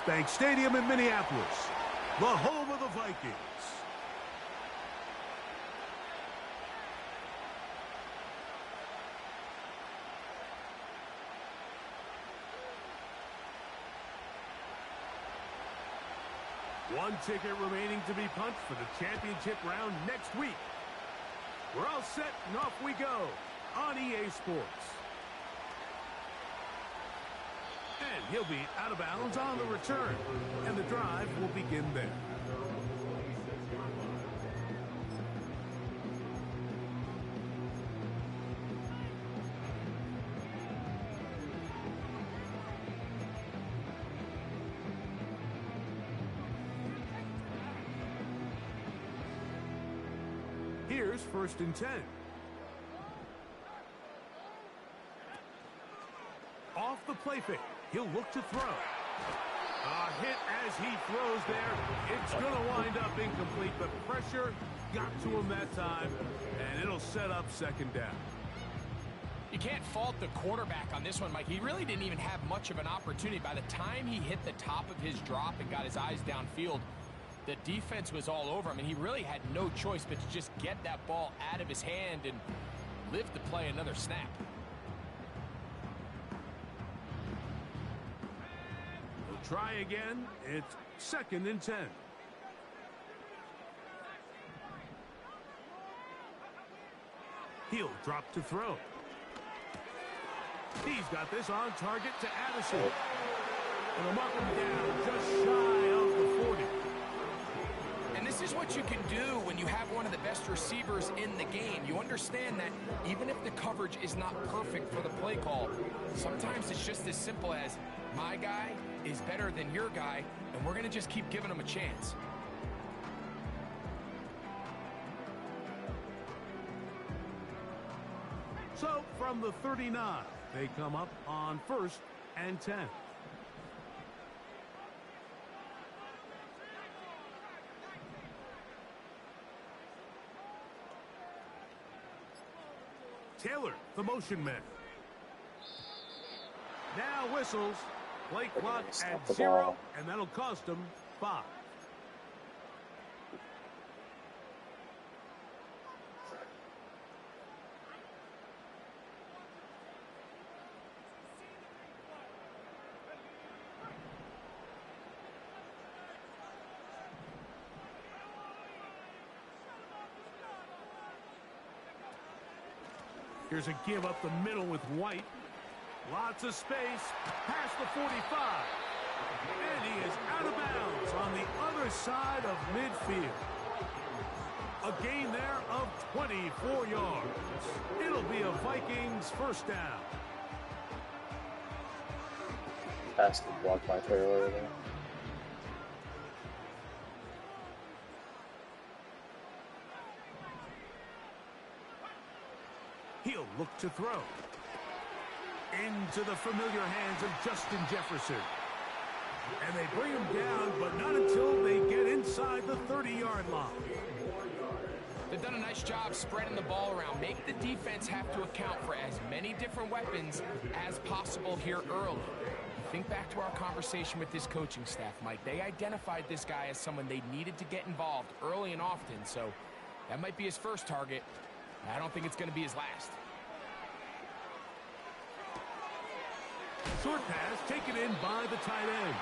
Bank Stadium in Minneapolis, the home of the Vikings. One ticket remaining to be punched for the championship round next week. We're all set and off we go on EA Sports. And he'll be out of bounds on the return, and the drive will begin there. Here's 1st and 10. Off the play fake. He'll look to throw. A hit as he throws there. It's going to wind up incomplete, but pressure got to him that time, and it'll set up 2nd down. You can't fault the quarterback on this one, Mike. He really didn't even have much of an opportunity. By the time he hit the top of his drop and got his eyes downfield, the defense was all over him, and he really had no choice but to just get that ball out of his hand and live to play another snap. He'll try again. It's 2nd and 10. He'll drop to throw. He's got this on target to Addison. And they'll mark him down just shy of the 40. And this is what you can do when you have one of the best receivers in the game. You understand that even if the coverage is not perfect for the play call, sometimes it's just as simple as my guy is better than your guy, and we're going to just keep giving him a chance. So from the 39, they come up on 1st and 10. Taylor, the motion man. Now whistles. Play clock at 0, and that'll cost them 5. Here's a give up the middle with White. Lots of space, past the 45. And he is out of bounds on the other side of midfield. A gain there of 24 yards. It'll be a Vikings 1st down. Pass the block by Taylor there. He'll look to throw. Into the familiar hands of Justin Jefferson. And they bring him down, but not until they get inside the 30-yard line. They've done a nice job spreading the ball around. Make the defense have to account for as many different weapons as possible here early. Think back to our conversation with this coaching staff, Mike. They identified this guy as someone they needed to get involved early and often, so that might be his first target. I don't think it's going to be his last. Short pass taken in by the tight end.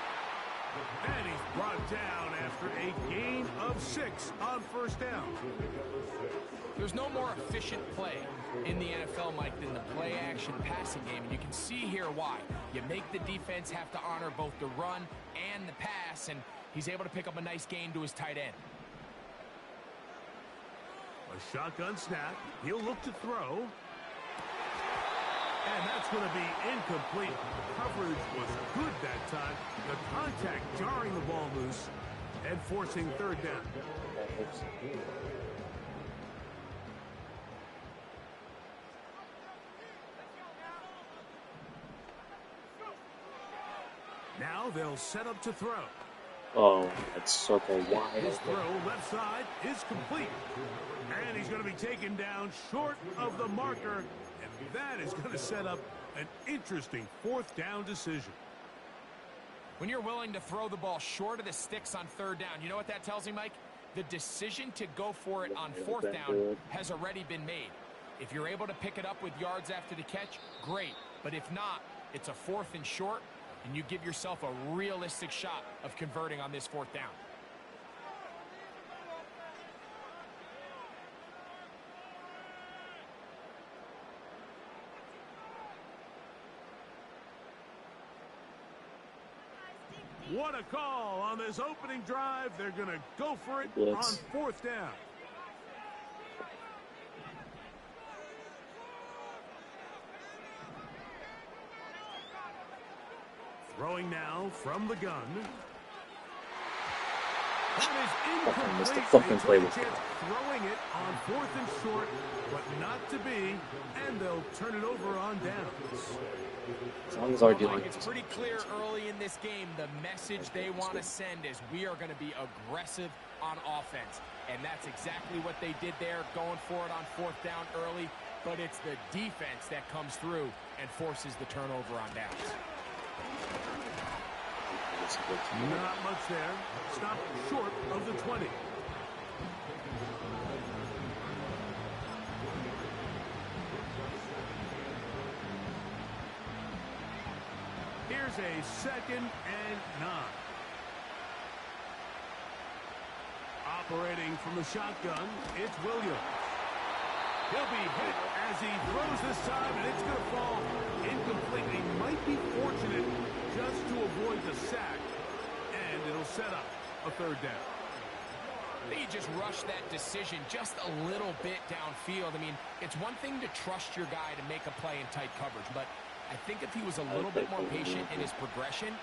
And he's brought down after a gain of 6 on 1st down. There's no more efficient play in the NFL, Mike, than the play-action passing game. And you can see here why. You make the defense have to honor both the run and the pass, and he's able to pick up a nice gain to his tight end. A shotgun snap. He'll look to throw. And that's going to be incomplete. Coverage was good that time. The contact jarring the ball loose and forcing 3rd down. Now they'll set up to throw. Oh, that's circle wide. His throw left side is complete. And he's going to be taken down short of the marker. And that is going to set up an interesting 4th down decision. When you're willing to throw the ball short of the sticks on third down, you know what that tells me, Mike? The decision to go for it on fourth down has already been made. If you're able to pick it up with yards after the catch, great. But if not, it's a 4th and short, and you give yourself a realistic shot of converting on this 4th down. What a call on this opening drive. They're going to go for it on 4th down. Throwing now from the gun. That is incomplete. They took a chance throwing it on 4th and short, but not to be, and they'll turn it over on downs. As long as our D-line. It's pretty clear early in this game the message they want to send is we are going to be aggressive on offense. And that's exactly what they did there, going for it on 4th down early. But it's the defense that comes through and forces the turnover on downs. Not much there. Stop short of the 20. Here's a 2nd and 9. Operating from the shotgun, it's Williams. He'll be hit as he throws this time, and it's going to fall incomplete. He might be fortunate just to avoid the sack, and it'll set up a 3rd down. He just rushed that decision just a little bit downfield. I mean, it's one thing to trust your guy to make a play in tight coverage, but I think if he was a little bit more patient in his progression,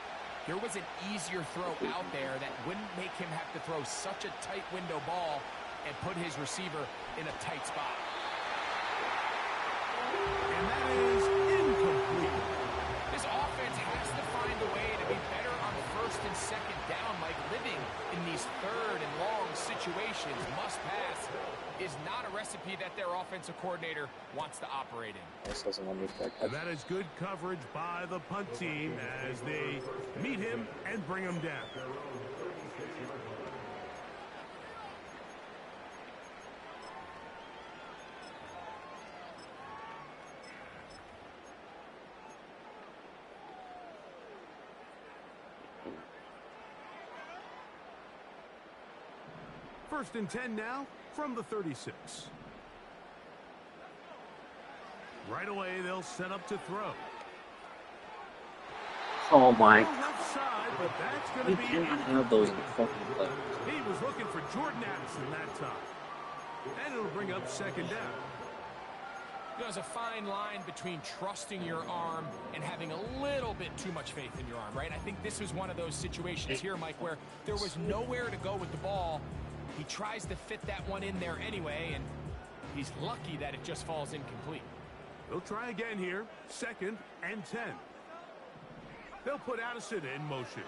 there was an easier throw out there that wouldn't make him have to throw such a tight window ball and put his receiver in a tight spot. And that is incomplete. This offense has to find a way to be better on 1st and 2nd down, Mike. Living in these 3rd and long situations, must pass, is not a recipe that their offensive coordinator wants to operate in. And that is good coverage by the punt team as they meet him and bring him down. First and 10 now from the 36. Right away, they'll set up to throw. Oh my. Left side, but that's going to be. Cannot have those fucking plays. He was looking for Jordan Addison that time. And it'll bring up 2nd down. There's a fine line between trusting your arm and having a little bit too much faith in your arm, right? I think this was one of those situations here, Mike, where there was nowhere to go with the ball. He tries to fit that one in there anyway, and he's lucky that it just falls incomplete. They'll try again here. 2nd and 10. They'll put Addison in motion.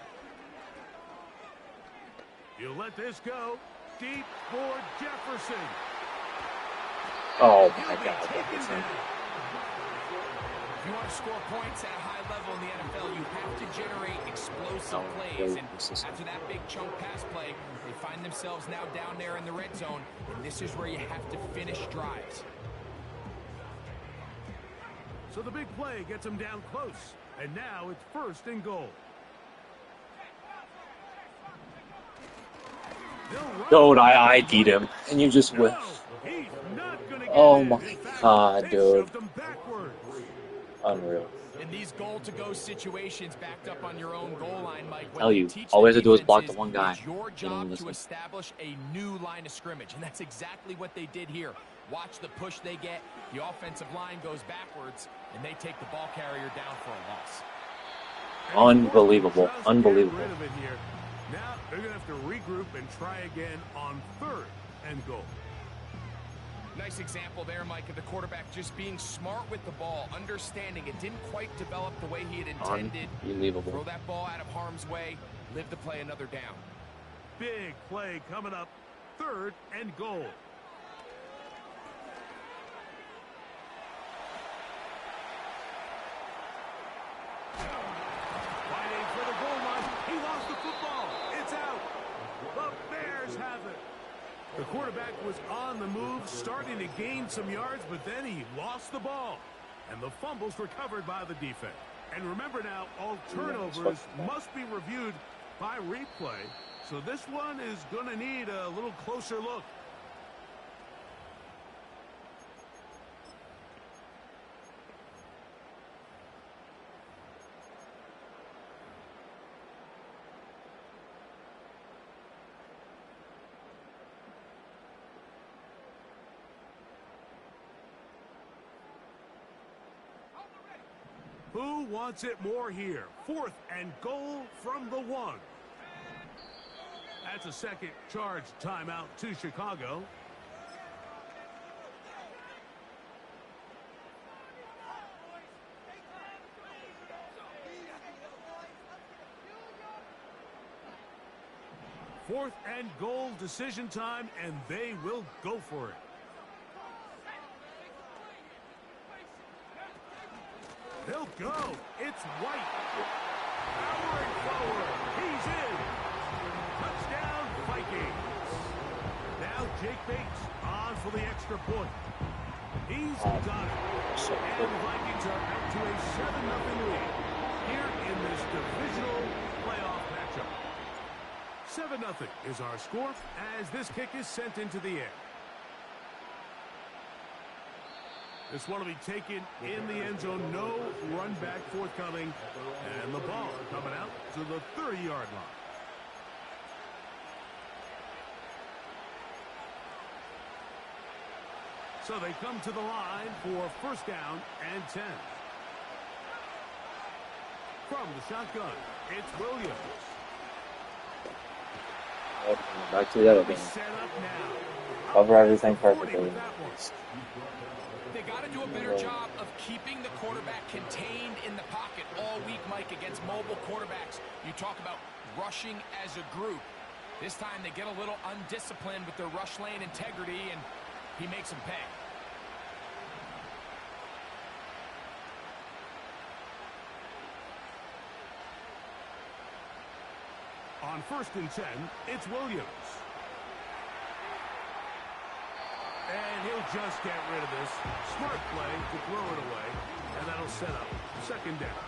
He'll let this go. Deep for Jefferson. Oh my God. If you want to score points at a high level in the NFL, you have to generate explosive plays. And after that big chunk pass play, they find themselves now down there in the red zone. And this is where you have to finish drives. So the big play gets them down close. And now it's 1st and goal. Dude, I ID'd him. And you just whiff. Oh my God, dude. Unreal. In these goal-to-go situations backed up on your own goal line, Mike, Tell you, all we have to do is block the one guy. It's your job to establish a new line of scrimmage, and that's exactly what they did here. Watch the push they get. The offensive line goes backwards, and they take the ball carrier down for a loss. Unbelievable. Unbelievable. Now they're going to have to regroup and try again on 3rd and goal. Nice example there, Mike, of the quarterback just being smart with the ball, understanding it didn't quite develop the way he had intended. Unbelievable. Throw that ball out of harm's way, live to play another down. Big play coming up, 3rd and goal. Fighting for the goal line. The quarterback was on the move, starting to gain some yards, but then he lost the ball. And the fumble's recovered by the defense. And remember now, all turnovers must be reviewed by replay. So this one is going to need a little closer look. Who wants it more here? 4th and goal from the 1. That's a second charge timeout to Chicago. Fourth and goal, decision time, and they will go for it. He'll go. It's White. Powering forward. He's in. Touchdown, Vikings. Now Jake Bates on for the extra point. He's got it. And the Vikings are out to a 7-0 lead here in this divisional playoff matchup. 7-0 is our score as this kick is sent into the air. This one will be taken in the end zone. No run back forthcoming. And the ball coming out to the 30-yard line. So they come to the line for 1st down and 10. From the shotgun, it's Williams. Back to the other game. Cover everything perfectly. They got to do a better job of keeping the quarterback contained in the pocket all week, Mike, against mobile quarterbacks. You talk about rushing as a group. This time they get a little undisciplined with their rush lane integrity, and he makes them pay. On 1st and 10, it's Williams. And he'll just get rid of this. Smart play to throw it away. And that'll set up 2nd down.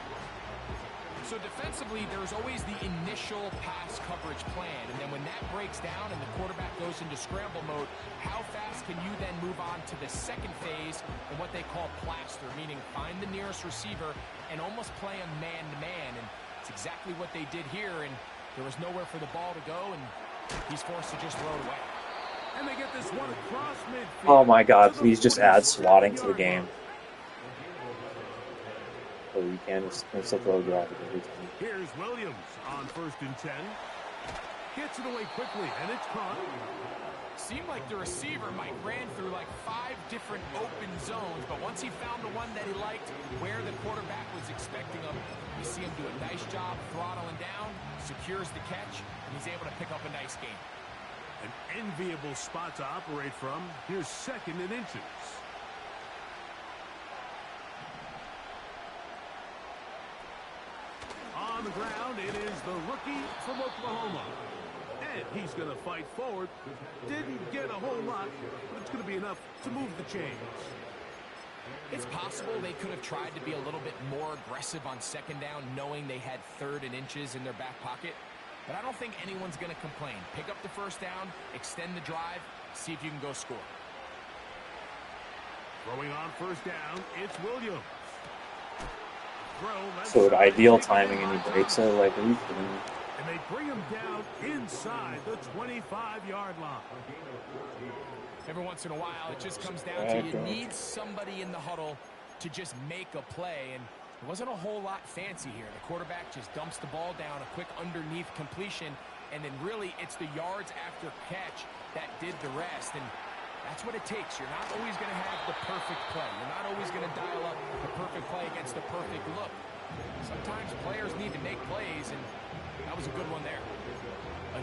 So defensively, there's always the initial pass coverage plan. And then when that breaks down and the quarterback goes into scramble mode, how fast can you then move on to the second phase and what they call plaster, meaning find the nearest receiver and almost play a man-to-man. And it's exactly what they did here. And there was nowhere for the ball to go, and he's forced to just throw it away. And they get this one across midfield. Oh my God, please just add swatting to the game. So you can just throw it out every time. Here's Williams on 1st and 10. Gets it away quickly, and it's caught. Seemed like the receiver, Mike, ran through like 5 different open zones, but once he found the one that he liked, where the quarterback was expecting him, you see him do a nice job throttling down, secures the catch, and he's able to pick up a nice gain. An enviable spot to operate from. Here's 2nd and inches. On the ground, it is the rookie from Oklahoma. And he's going to fight forward. Didn't get a whole lot, but it's going to be enough to move the chains. It's possible they could have tried to be a little bit more aggressive on 2nd down, knowing they had 3rd and inches in their back pocket. But I don't think anyone's going to complain. Pick up the 1st down, extend the drive, see if you can go score. Throwing on 1st down, it's Williams. So the ideal timing and he breaks it like are you kidding me? And they bring him down inside the 25-yard line. Every once in a while, it just comes down to you need somebody in the huddle to just make a play. And it wasn't a whole lot fancy here. The quarterback just dumps the ball down, a quick underneath completion, and then really it's the yards after catch that did the rest. And that's what it takes. You're not always going to have the perfect play. You're not always going to dial up the perfect play against the perfect look. Sometimes players need to make plays, and that was a good one there.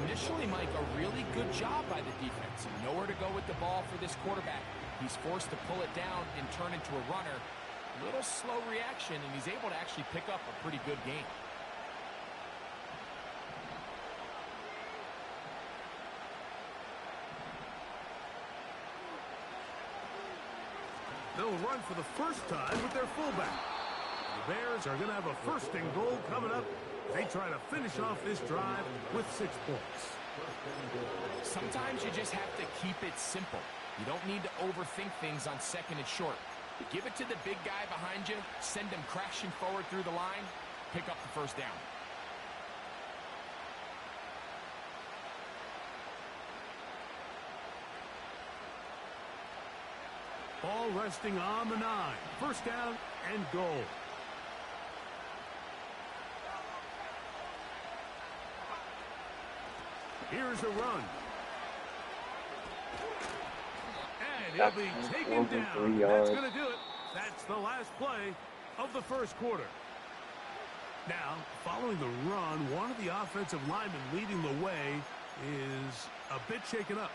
Initially, Mike, a really good job by the defense. Nowhere to go with the ball for this quarterback. He's forced to pull it down and turn into a runner. A little slow reaction, and he's able to actually pick up a pretty good game. they'll run for the first time with their fullback. The Bears are going to have a first and goal coming up. They try to finish off this drive with 6 points. Sometimes you just have to keep it simple. You don't need to overthink things on second and short. Give it to the big guy behind you, send him crashing forward through the line, pick up the first down. Ball resting on the 9. First down and goal. Here's a run. And he'll be taken down. That's going to do it. That's the last play of the first quarter. Now, following the run, one of the offensive linemen leading the way is a bit shaken up.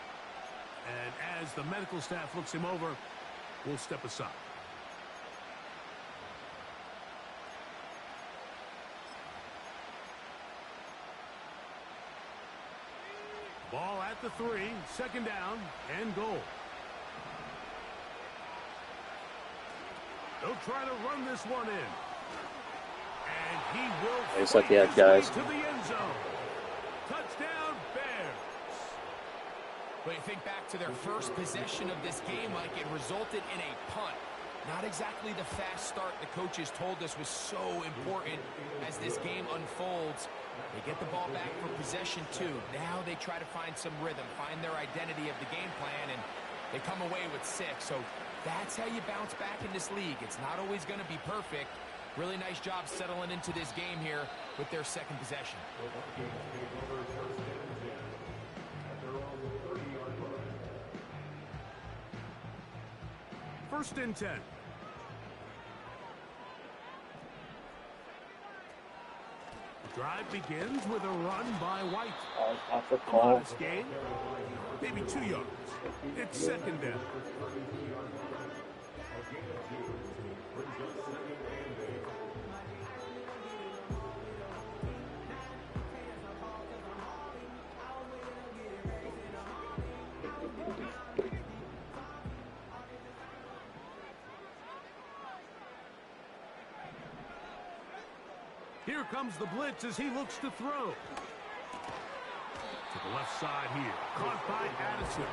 And as the medical staff looks him over, we'll step aside. Ball at the 3, second down and goal. They'll try to run this one in. And he will fight his way to the end zone. Touchdown, Bears. When you think back to their first possession of this game, like it resulted in a punt. Not exactly the fast start the coaches told us was so important as this game unfolds. They get the ball back for possession 2. Now they try to find some rhythm, find their identity of the game plan, and they come away with 6. So that's how you bounce back in this league. It's not always going to be perfect. Really nice job settling into this game here with their second possession. First and 10. Drive begins with a run by White. A modest gain, maybe 2 yards. It's second down. Here comes the blitz as he looks to throw. To the left side here. Caught by Addison.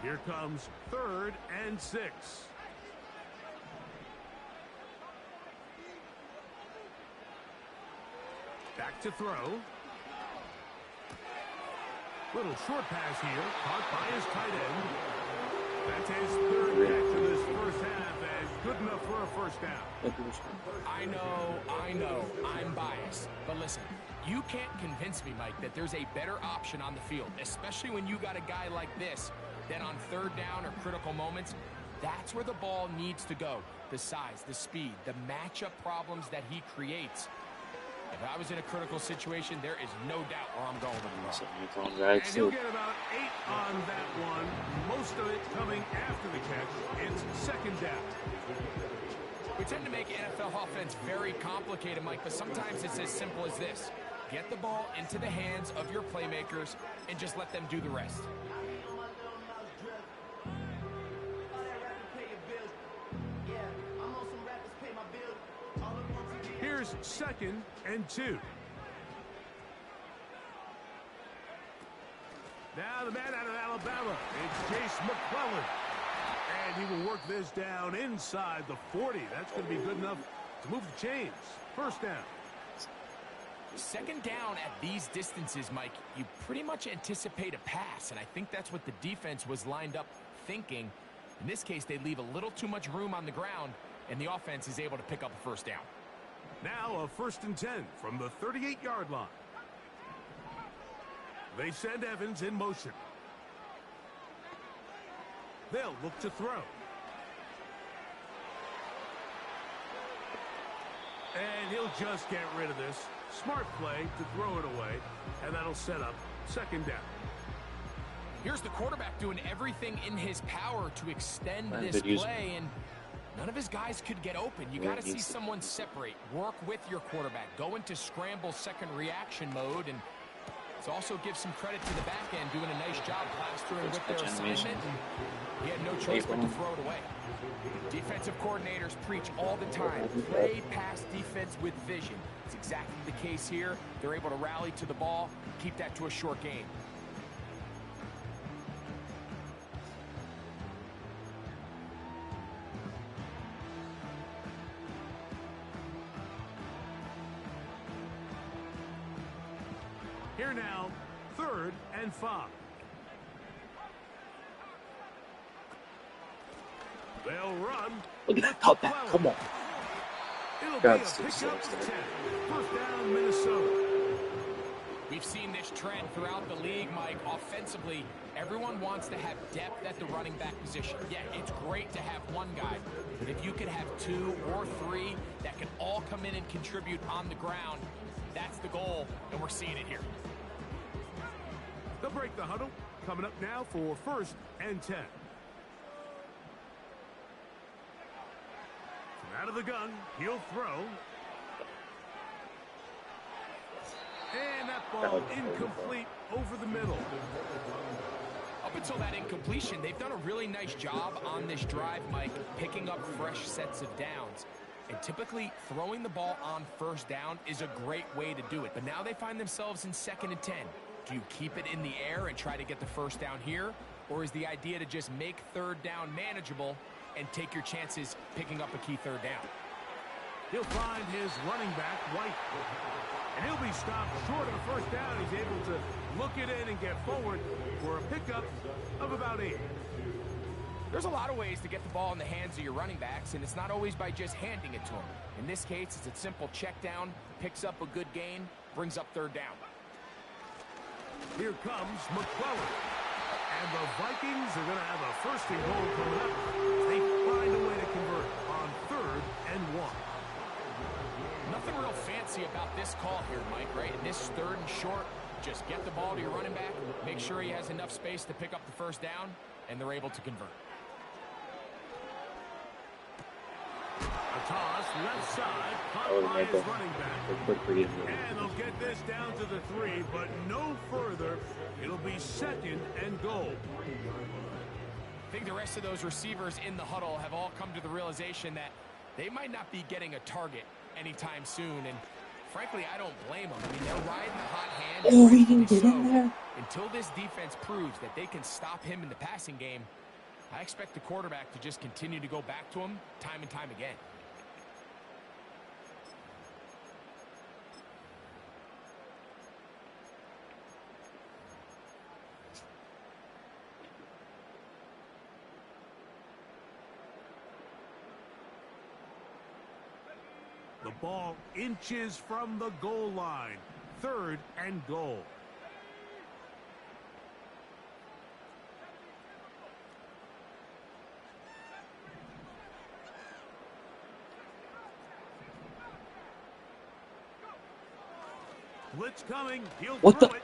Here comes 3rd and 6. Back to throw. Little short pass here, caught by his tight end. That's his 3rd catch of this first half, and good enough for a first down. I know, I'm biased. But listen, you can't convince me, Mike, that there's a better option on the field, especially when you got a guy like this, that on 3rd down or critical moments, that's where the ball needs to go. The size, the speed, the matchup problems that he creates. If I was in a critical situation, there is no doubt where I'm going with the ball. And he'll get about 8 on that one. Most of it coming after the catch. It's second down. We tend to make NFL offense very complicated, Mike, but sometimes it's as simple as this. Get the ball into the hands of your playmakers and just let them do the rest. Here's 2nd and 2. Now the man out of Alabama, it's Chase McClellan. And he will work this down inside the 40. That's going to be good enough to move the chains. First down. Second down at these distances, Mike, you pretty much anticipate a pass, and I think that's what the defense was lined up thinking. In this case, they leave a little too much room on the ground, and the offense is able to pick up a first down. Now a 1st and 10 from the 38-yard line. They send Evans in motion. They'll look to throw. And he'll just get rid of this. Smart play to throw it away, and that'll set up second down. Here's the quarterback doing everything in his power to extend this play, and None of his guys could get open. You got to see someone separate, work with your quarterback, go into scramble second reaction mode, and it also gives some credit to the back end doing a nice job plastering with their assignment. He had no choice but to throw it away. Defensive coordinators preach all the time, play pass defense with vision. It's exactly the case here. They're able to rally to the ball, keep that to a short game. Here now, 3rd and 5. They'll run. Look at that cutback. Come on. It'll be a pickup to 10. First down, Minnesota. We've seen this trend throughout the league, Mike. Offensively, everyone wants to have depth at the running back position. Yeah, it's great to have one guy, but if you could have 2 or 3 that can all come in and contribute on the ground, that's the goal, and we're seeing it here. They'll break the huddle. Coming up now for 1st and 10. From out of the gun, he'll throw. And that ball incomplete over the middle. Up until that incompletion, they've done a really nice job on this drive, Mike, picking up fresh sets of downs. And typically, throwing the ball on 1st down is a great way to do it. But now they find themselves in 2nd and 10. Do you keep it in the air and try to get the 1st down here? Or is the idea to just make 3rd down manageable and take your chances picking up a key 3rd down? He'll find his running back, White. And he'll be stopped short of the 1st down. He's able to look it in and get forward for a pickup of about 8. There's a lot of ways to get the ball in the hands of your running backs, and it's not always by just handing it to them. In this case, it's a simple check down, picks up a good gain, brings up 3rd down. Here comes McClellan. And the Vikings are going to have a 1st and goal coming up. They find a way to convert on 3rd and 1. Nothing real fancy about this call here, Mike, right? In this 3rd and short, just get the ball to your running back, make sure he has enough space to pick up the 1st down, and they're able to convert. A toss, left side, caught by his running back. And they'll get this down to the 3, but no further. It'll be 2nd and goal. I think the rest of those receivers in the huddle have all come to the realization that they might not be getting a target anytime soon, and frankly, I don't blame them. I mean, they're riding the hot hand. Oh, he didn't get in there. Until this defense proves that they can stop him in the passing game, I expect the quarterback to just continue to go back to him time and time again. The ball inches from the goal line. 3rd and goal. Blitz coming. He'll throw it.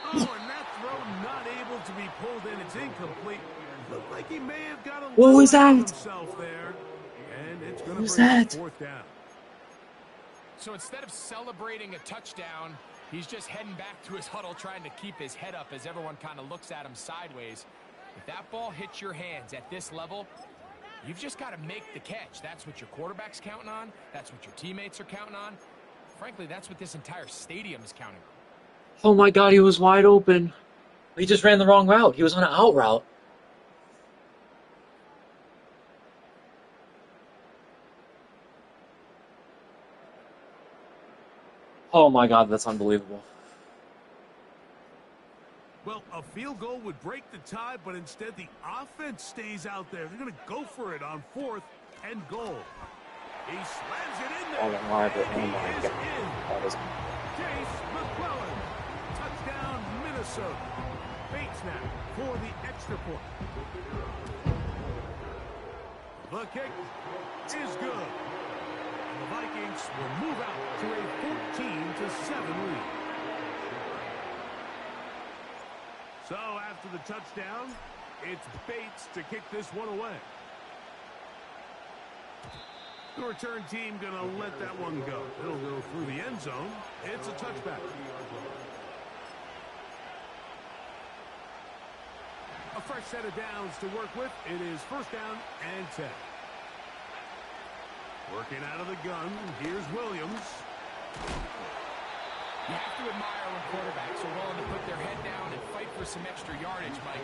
Oh, and that throw not able to be pulled in. It's incomplete. Looked like he may have got a little out of himself there. And it's going to bring up 4th down. So instead of celebrating a touchdown, he's just heading back to his huddle trying to keep his head up as everyone kind of looks at him sideways. If that ball hits your hands at this level, you've just got to make the catch. That's what your quarterback's counting on. That's what your teammates are counting on. Frankly, that's what this entire stadium is counting on. Oh my God, he was wide open. He just ran the wrong route. He was on an out route. Oh my God, that's unbelievable. Well, a field goal would break the tie, but instead the offense stays out there. They're going to go for it on 4th and goal. He slams it in there. Oh my God. That is... Chase McClellan. Touchdown, Minnesota. Bates now for the extra point. The kick is good. The Vikings will move out to a 14-7 lead. So after the touchdown, it's Bates to kick this one away. The return team going to let that one go. It'll go through the end zone. It's a touchback. A fresh set of downs to work with. It is first down and 10. Working out of the gun. Here's Williams. You have to admire when quarterbacks are willing to put their head down and fight for some extra yardage, Mike.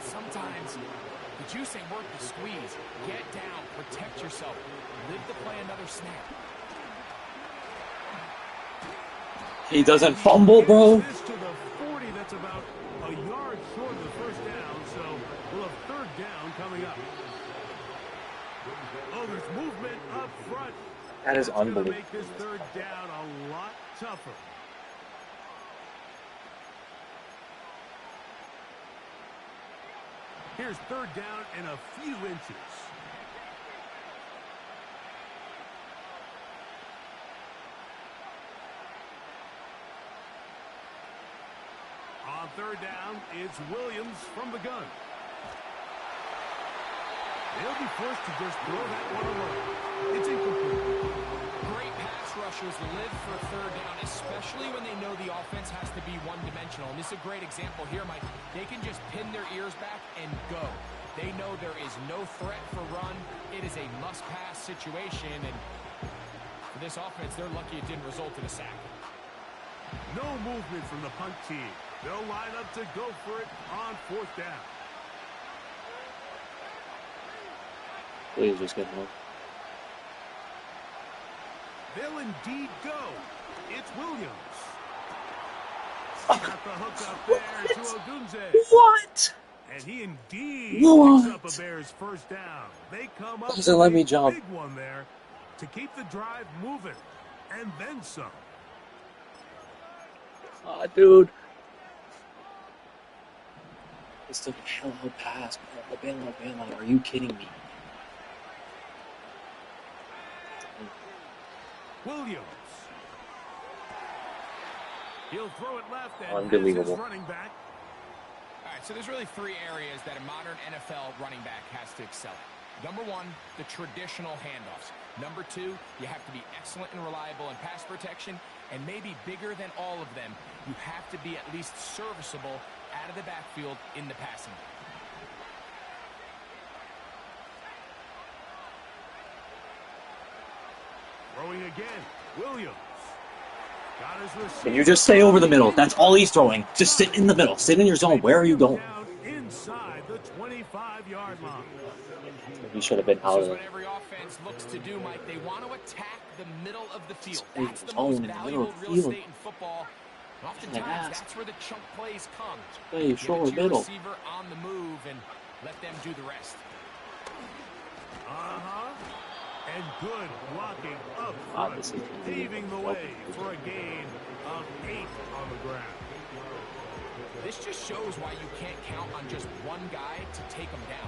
Sometimes the juice ain't worth the squeeze. Get down, protect yourself, live to play another snap. He doesn't fumble, bro. This to the 40, that's about a yard short of the first down, so we'll have third down coming up. Oh, there's movement up front. That is That's gonna unbelievable. make this third down a lot tougher. Here's third down and a few inches. On third down, it's Williams from the gun. They'll be forced to just throw that one away. It's incomplete. Great pass rushers live for third down, especially when they know the offense has to be one-dimensional. And this is a great example here, Mike. They can just pin their ears back and go. They know there is no threat for run. It is a must-pass situation, and for this offense, they're lucky it didn't result in a sack. No movement from the punt team. They'll line up to go for it on fourth down. Please just get home. They'll indeed go. It's Williams. Got the hook up there to Ogunze. What? And he indeed What? picks up a Bears first down. They come up Doesn't let with me a jump. big one there to keep the drive moving. And then some. Aw, dude. It's the bailout pass, bro. The bailout. Are you kidding me? Williams. He'll throw it left and Unbelievable. has his running back. All right, so there's really three areas that a modern NFL running back has to excel at. Number one, the traditional handoffs. Number two, you have to be excellent and reliable in pass protection. And maybe bigger than all of them, you have to be at least serviceable out of the backfield in the passing. Throwing again. Williams. Got his receiver. Can you just stay over the middle? That's all he's throwing. Just sit in the middle. Sit in your zone. Where are you going? Down inside the 25-yard line. He should have been out This is of what it. every offense looks to do, Mike. They want to attack the middle of the field. Stay That's the zone most in the middle valuable of the real field. estate in football. And oftentimes, ask. that's where the chunk plays come. Play Give short it to your middle. receiver on the move and let them do the rest. And good blocking up Ah, front, this is paving the way for a gain of 8 on the ground. This just shows why you can't count on just one guy to take him down.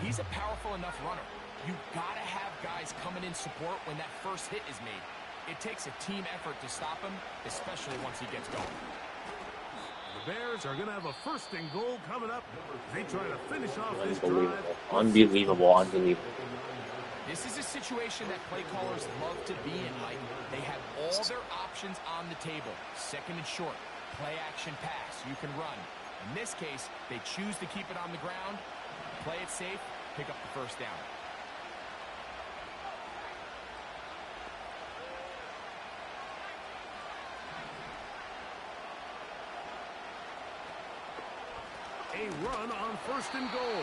He's a powerful enough runner. You've got to have guys coming in support when that first hit is made. It takes a team effort to stop him, especially once he gets going. The Bears are going to have a first and goal coming up. They try to finish off this Unbelievable. drive. Unbelievable. This is a situation that play callers love to be in, Mike. They have all their options on the table. Second and short, play action pass, you can run. In this case, they choose to keep it on the ground, play it safe, pick up the first down. A run on first and goal.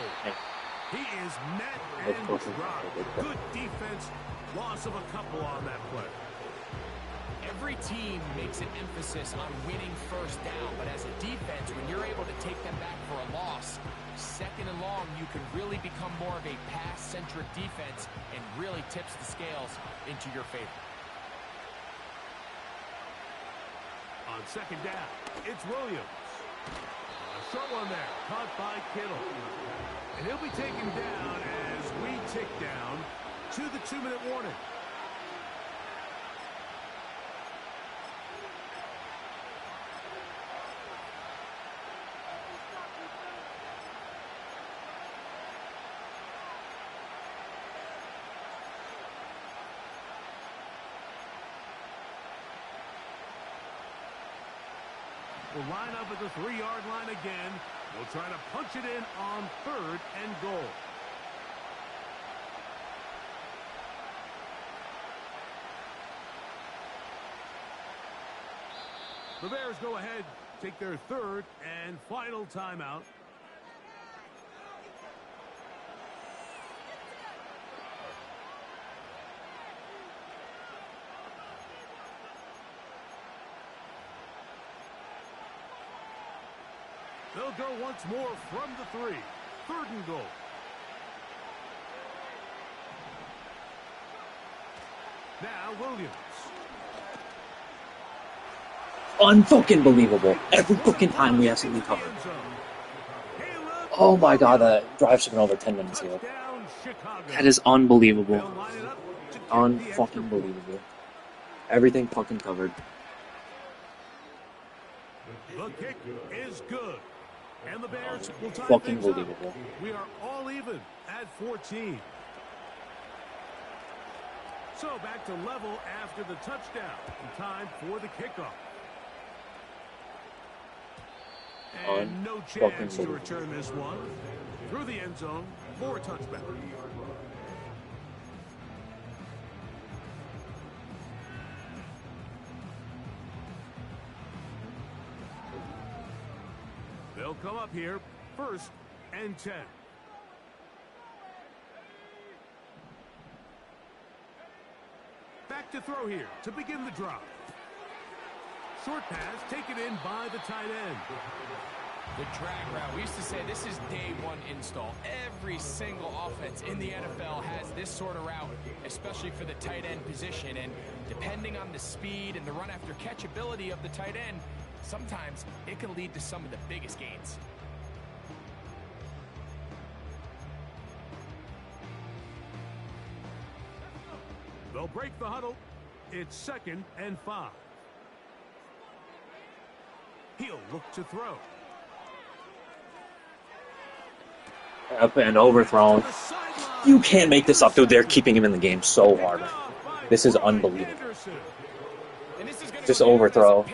He is met and dropped. Good defense. Loss of a couple on that play. Every team makes an emphasis on winning first down, but as a defense, when you're able to take them back for a loss, second and long, you can really become more of a pass-centric defense and really tips the scales into your favor. On second down, it's Williams. A short one there, caught by Kittle. And he'll be taken down as we tick down to the 2-minute warning. will line up at the 3-yard line again. We'll try to punch it in on 3rd and goal. The Bears go ahead, take their 3rd and final timeout. They'll go once more from the 3. 3rd and goal. Now Williams. Unfucking believable. Every fucking time we have something covered. Oh my god, that drive should have been over 10 minutes ago. That is unbelievable. Unfucking believable. Everything fucking covered. The kick is good. And the Bears will tie Fucking things up. believable. We are all even at 14. So back to level after the touchdown. Time for the kickoff. And no chance to return this one. Through the end zone for a touchback. They'll come up here, 1st and 10. Back to throw here to begin the drive. Short pass taken in by the tight end. The drag route. We used to say this is day 1 install. Every single offense in the NFL has this sort of route, especially for the tight end position. And depending on the speed and the run after catch ability of the tight end, sometimes it can lead to some of the biggest gains. They'll break the huddle. It's 2nd and 5. He'll look to throw. Up and overthrown. You can't make this up, dude. They're keeping him in the game so hard. This is unbelievable. Just overthrow.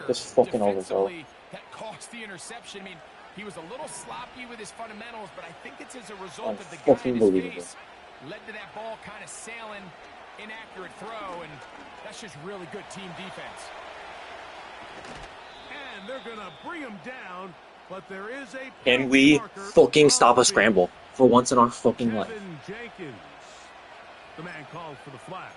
Just fucking overthrow. That cost the interception. I mean, he was a little sloppy with his fundamentals, but I think it's as a result of the guy in his face. Led to that ball kind of sailing, inaccurate throw, and that's just really good team defense. And they're going to bring him down, but there is a... Can we fucking stop a scramble for once in our fucking life? Jenkins. The man called for the flag.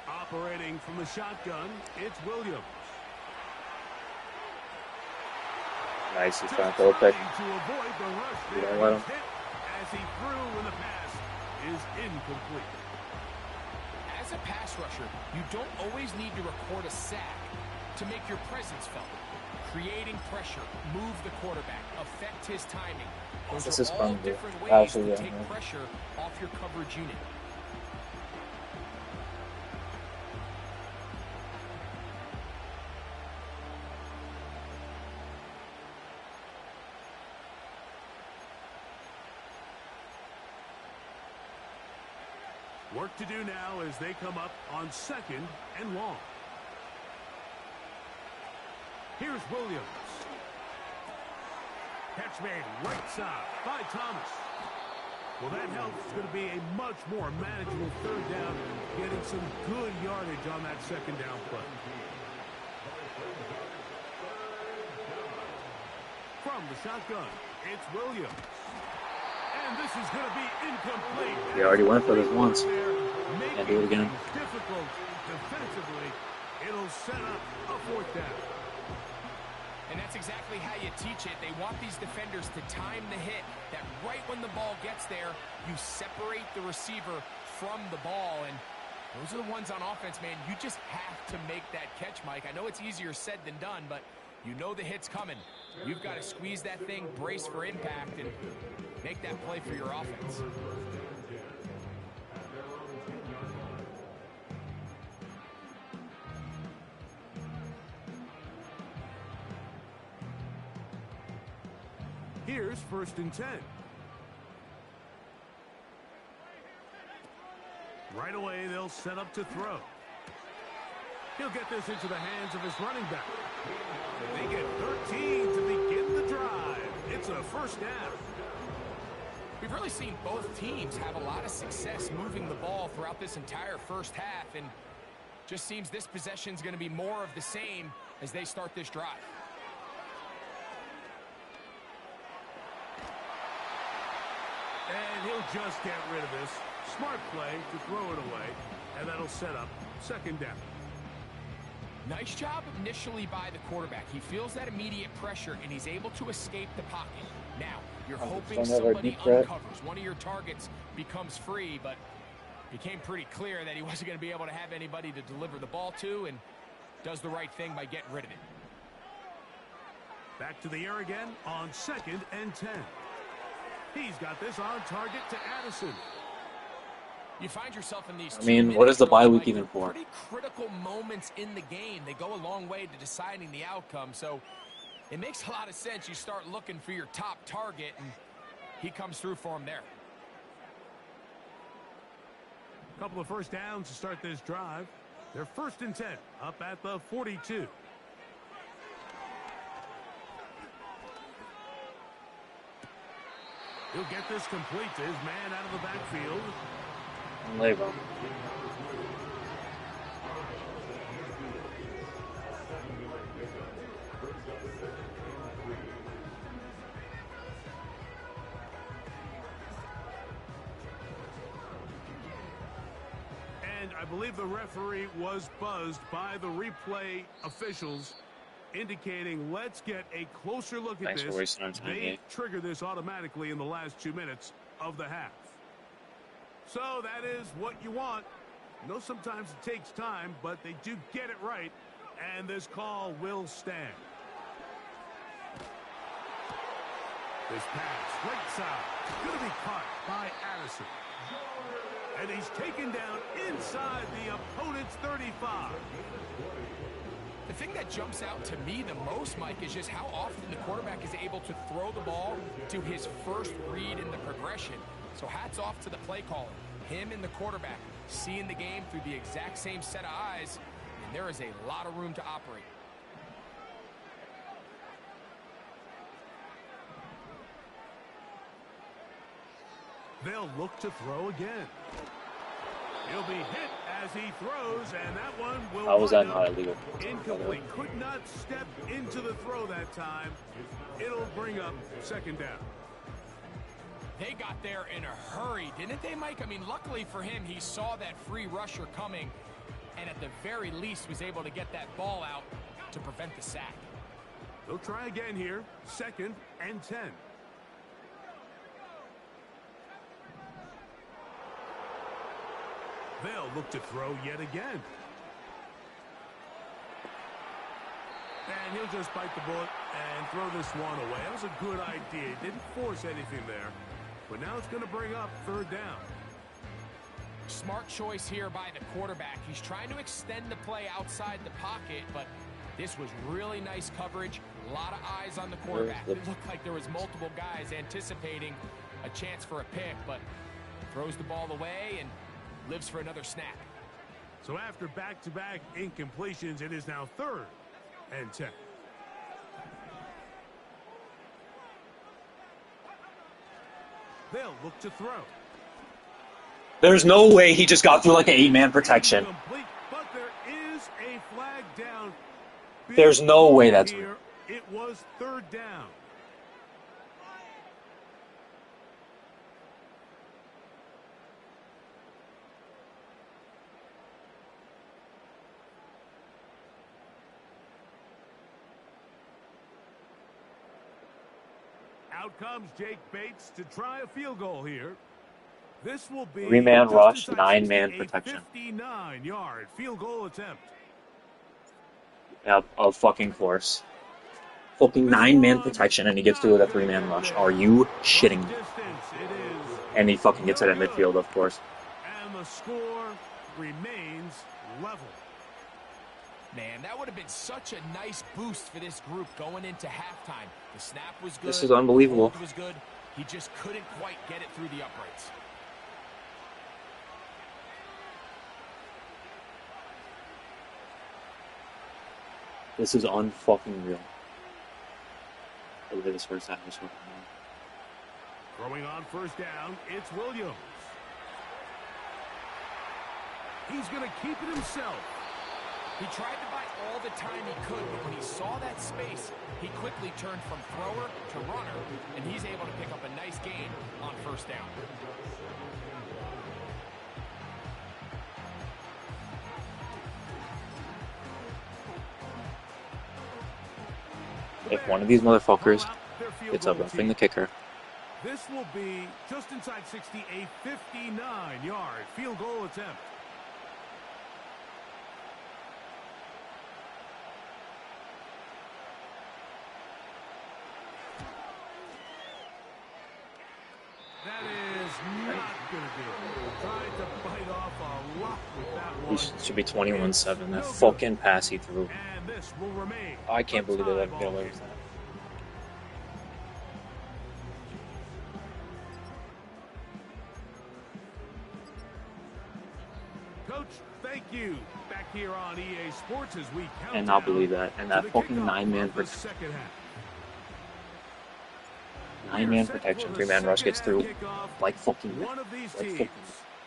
Operating from the shotgun, it's Williams. Nice, he's trying to throw a pick. You don't let him. As he threw when the pass is incomplete. As a pass rusher, you don't always need to record a sack to make your presence felt. Creating pressure, move the quarterback, affect his timing. Those are all different ways to take pressure off your coverage unit. Work to do now as they come up on 2nd and long. Here's Williams. Catch made right side by Thomas. Well, that helps. It's going to be a much more manageable 3rd down, getting some good yardage on that 2nd down play. From the shotgun, it's Williams. And this is going to be incomplete. He already went for this once. And do it again. Difficult defensively. It'll set up a 4th down. And that's exactly how you teach it. They want these defenders to time the hit, that right when the ball gets there, you separate the receiver from the ball. And those are the ones on offense, man. You just have to make that catch, Mike. I know it's easier said than done, but you know the hit's coming. You've got to squeeze that thing, brace for impact, and make that play for your offense. Here's 1st and 10. Right away, they'll set up to throw. He'll get this into the hands of his running back. They get 13 to begin the drive. It's a first down. We've really seen both teams have a lot of success moving the ball throughout this entire first half, and just seems this possession is going to be more of the same as they start this drive. And he'll just get rid of this. Smart play to throw it away, and that'll set up second down. Nice job initially by the quarterback. He feels that immediate pressure, and he's able to escape the pocket. Now, you're hoping somebody uncovers. One of your targets becomes free, but it became pretty clear that he wasn't going to be able to have anybody to deliver the ball to, and does the right thing by getting rid of it. Back to the air again on 2nd and 10. He's got this on target to Addison. You find yourself in these what is the bye week even for? Pretty critical moments in the game. They go a long way to deciding the outcome, so it makes a lot of sense. You start looking for your top target, and he comes through for him there. Couple of first downs to start this drive. They're 1st and 10, up at the 42. He'll get this complete to his man out of the backfield. Labor. And I believe the referee was buzzed by the replay officials, indicating let's get a closer look at this. They trigger this automatically in the last 2 minutes of the half. So that is what you want. I know sometimes it takes time, but they do get it right, and this call will stand. This pass, right side, going to be caught by Addison. And he's taken down inside the opponent's 35. The thing that jumps out to me the most, Mike, is just how often the quarterback is able to throw the ball to his first read in the progression. So hats off to the play caller. Him and the quarterback seeing the game through the exact same set of eyes, and there is a lot of room to operate. They'll look to throw again. He'll be hit as he throws, and that one will How was that not illegal? Incomplete. Could not step into the throw that time. It'll bring up second down. They got there in a hurry, didn't they, Mike? I mean, luckily for him, he saw that free rusher coming, and at the very least was able to get that ball out to prevent the sack. They'll try again here. 2nd and 10. They'll look to throw yet again. And he'll just bite the bullet and throw this one away. That was a good idea. Didn't force anything there. But now it's going to bring up 3rd down. Smart choice here by the quarterback. He's trying to extend the play outside the pocket, but this was really nice coverage. A lot of eyes on the quarterback. It looked like there was multiple guys anticipating a chance for a pick, but throws the ball away and lives for another snap. So after back-to-back incompletions, it is now 3rd and 10. They'll look to throw. There's no way he just got through like an 8-man protection. Complete, but there is a flag down. There's no way that's real. It was 3rd down. Out comes Jake Bates to try a field goal here. This will be 3-man rush, 9-man protection. 59-yard field goal attempt. Yeah, of fucking course. Fucking 9-man protection, and he gets through with a 3-man rush. Are you shitting me? And he fucking gets it at midfield, of course. And the score remains level. Man, that would have been such a nice boost for this group going into halftime. The snap was good. This is unbelievable. The hold was good. He, He just couldn't quite get it through the uprights. This is unfucking real. Look at this first half. Throwing on first down, it's Williams. He's going to keep it himself. He tried to buy all the time he could, but when he saw that space, he quickly turned from thrower to runner, and he's able to pick up a nice gain on first down. If one of these motherfuckers gets up roughing the kicker. This will be just inside 60, a 59-yard field goal attempt. That is not going to do it. Tried to bite off a lot with that one. He should be 21-7. That fucking pass he threw. And this will remain. I can't believe they let him get away with that. Coach, thank you. Back here on EA Sports as we count And I'll down believe that. And that to the fucking kickoff 9-man of the protection. second half. 9-man protection. 3-man rush gets through. Like fucking. One of these teams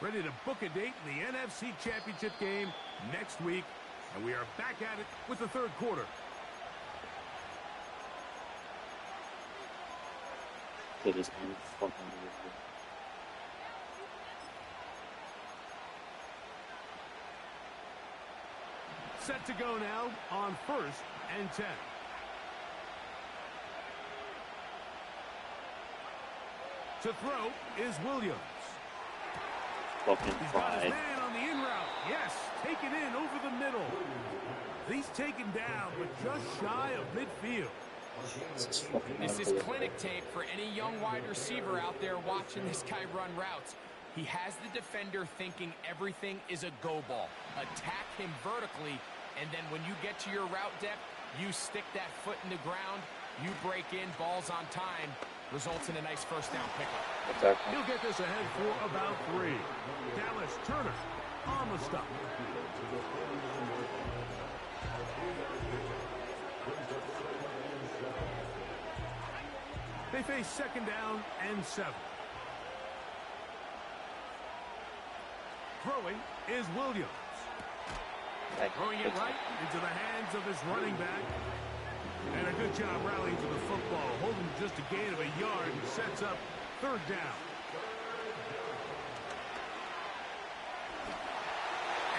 ready to book a date in the NFC Championship game next week. And we are back at it with the third quarter. It is unfucking believable. Set to go now on 1st and 10. To throw is Williams. Fucking He's got his pride. man on the in route. Yes, taken in over the middle. He's taken down, but just shy of midfield. This is clinic tape for any young wide receiver out there watching this guy run routes. He has the defender thinking everything is a go ball. Attack him vertically, and then when you get to your route depth, you stick that foot in the ground, you break in, balls on time, results in a nice first down pickup. Exactly. He'll get this ahead for about 3. Dallas Turner on the stop. They face second down and 7. Throwing is Williams. Throwing it right into the hands of his running back. And a good job rallying to the football, holding just a gain of a yard and sets up third down.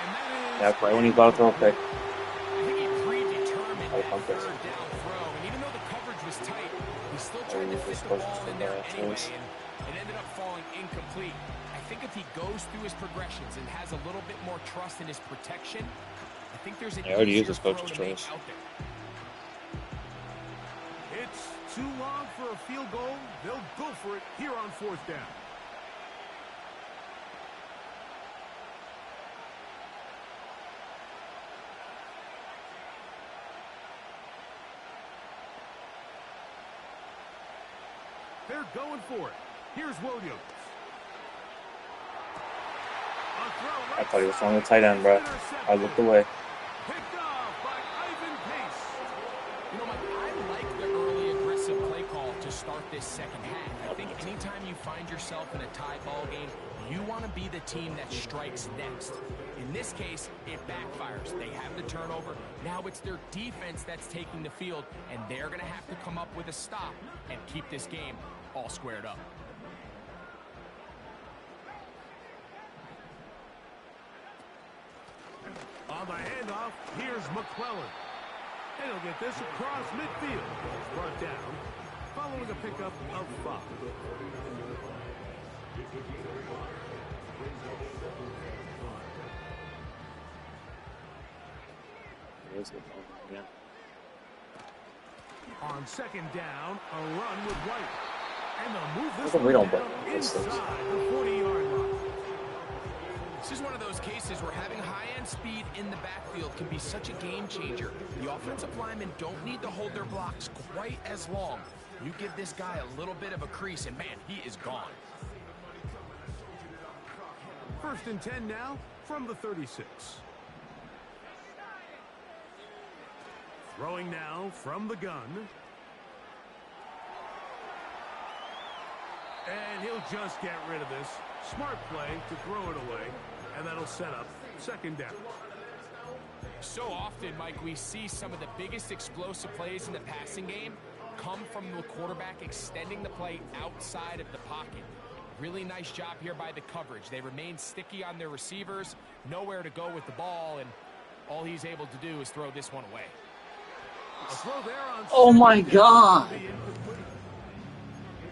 And that is... Yeah, right when he's about to throw a pick. I think he predetermined that third down throw, and even though the coverage was tight, he still tried to fit the ball in there anyway, and it ended up falling incomplete. I think if he goes through his progressions and has a little bit more trust in his protection, I think there's an easier throw to make out there. It's too long for a field goal. They'll go for it here on 4th down. They're going for it. Here's Williams. I thought he was throwing the tight end, bro. I looked away. Picked off by Ivan Pace. You know, Mike, I like the early aggressive play call to start this second half. I think anytime you find yourself in a tie ball game, you want to be the team that strikes next. In this case, it backfires. They have the turnover. Now it's their defense that's taking the field, and they're going to have to come up with a stop and keep this game all squared up. On the handoff, here's McClellan. And he'll get this across midfield. It's brought down following a pickup of 5. On second down, a run with White. And they'll move this one down inside the 40-yard line. This is one of those cases where having high-end speed in the backfield can be such a game changer. The offensive linemen don't need to hold their blocks quite as long. You give this guy a little bit of a crease, and man, he is gone. 1st and 10 now from the 36. Throwing now from the gun. And he'll just get rid of this. Smart play to throw it away. And that'll set up second down. So often, Mike, we see some of the biggest explosive plays in the passing game come from the quarterback extending the play outside of the pocket. Really nice job here by the coverage. They remain sticky on their receivers, nowhere to go with the ball, and all he's able to do is throw this one away. Oh my God!